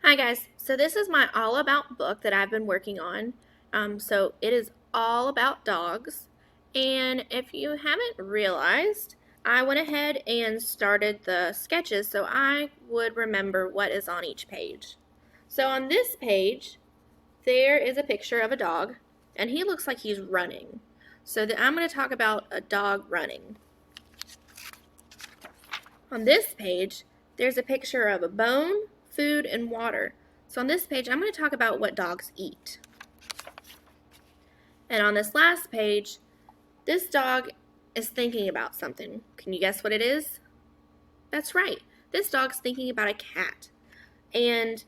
Hi guys, so this is my all about book that I've been working on. So it is all about dogs, and if you haven't realized, I went ahead and started the sketches so I would remember what is on each page. So on this page, there is a picture of a dog, and he looks like he's running. So I'm going to talk about a dog running. On this page, there's a picture of a bone, food, and water. So on this page, I'm going to talk about what dogs eat. And on this last page, this dog is thinking about something. Can you guess what it is? That's right. This dog's thinking about a cat. And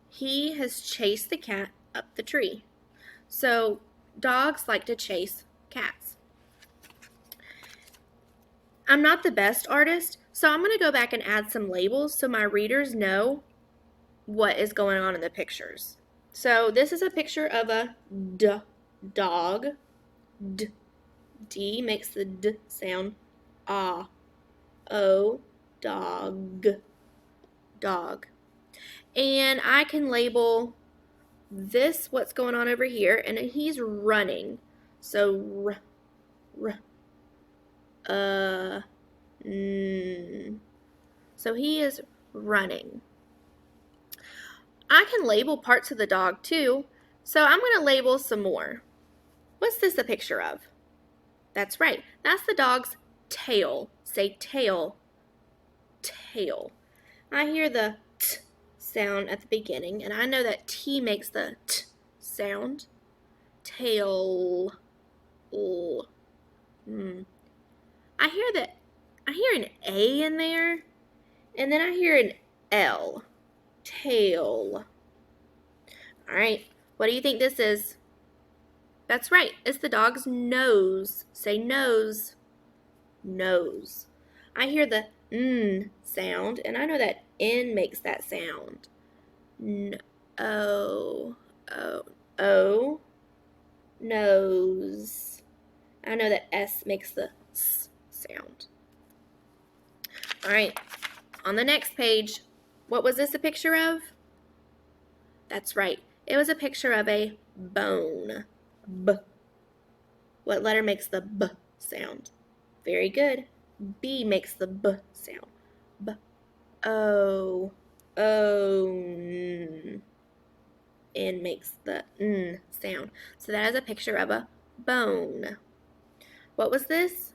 he has chased the cat up the tree. So dogs like to chase cats. I'm not the best artist, so I'm going to go back and add some labels so my readers know what is going on in the pictures. So this is a picture of a dog. D makes the D sound. Ah. O, dog. Dog. And I can label this what's going on over here, and he's running. So So he is running. I can label parts of the dog too, so I'm going to label some more. What's this a picture of? That's right, that's the dog's tail. Say tail, tail. I hear the t sound at the beginning, and I know that T makes the t sound. Tail. I hear an A in there, and then I hear an L. Tail. All right, what do you think this is? That's right, it's the dog's nose. Say nose. Nose. I hear the N sound, and I know that N makes that sound. O, nose. I know that S makes the S sound. All right, on the next page, what was this a picture of? That's right, it was a picture of a bone. B. What letter makes the B sound? Very good. B makes the B sound. B. O. N makes the N sound. So that is a picture of a bone. What was this?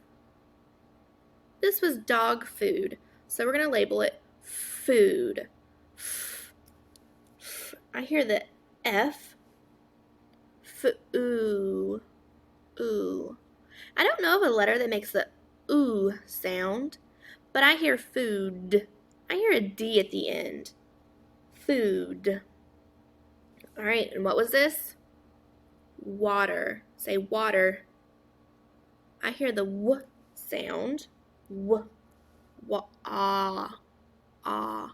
This was dog food. So we're going to label it food. I hear the F. Ooh. I don't know of a letter that makes the ooh sound, but I hear food. I hear a D at the end. Food. All right, and what was this? Water. Say water. I hear the W sound. W. Ah. Ah.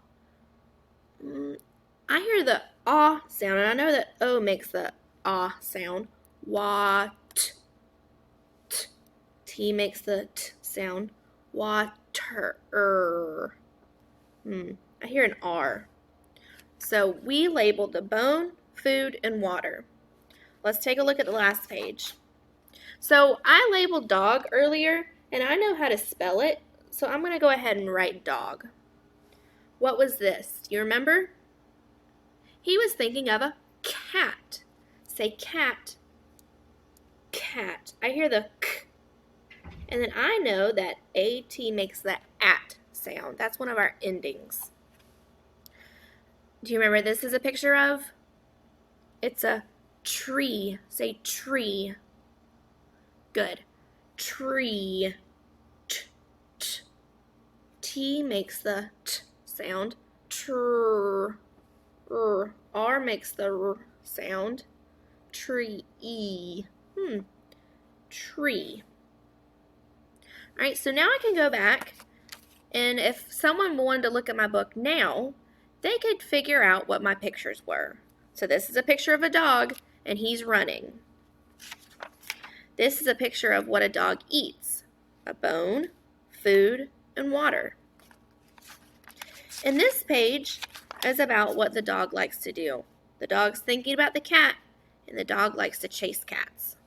I hear the ah sound, and I know that O makes the ah sound. Wat. T makes the T sound. Water. I hear an R. So we labeled the bone, food, and water. Let's take a look at the last page. So I labeled dog earlier, and I know how to spell it, so I'm going to go ahead and write dog. What was this? Do you remember? He was thinking of a cat. Say cat. Cat. I hear the k. And then I know that AT makes the at sound. That's one of our endings. Do you remember this is a picture of? It's a tree. Say tree. Good. Tree. T makes the T sound. Tr. R makes the R sound. Tree. Tree. All right, so now I can go back, and if someone wanted to look at my book now, they could figure out what my pictures were. So this is a picture of a dog, and he's running. This is a picture of what a dog eats. A bone, food, and water. In this page, is about what the dog likes to do. The dog's thinking about the cat, and the dog likes to chase cats.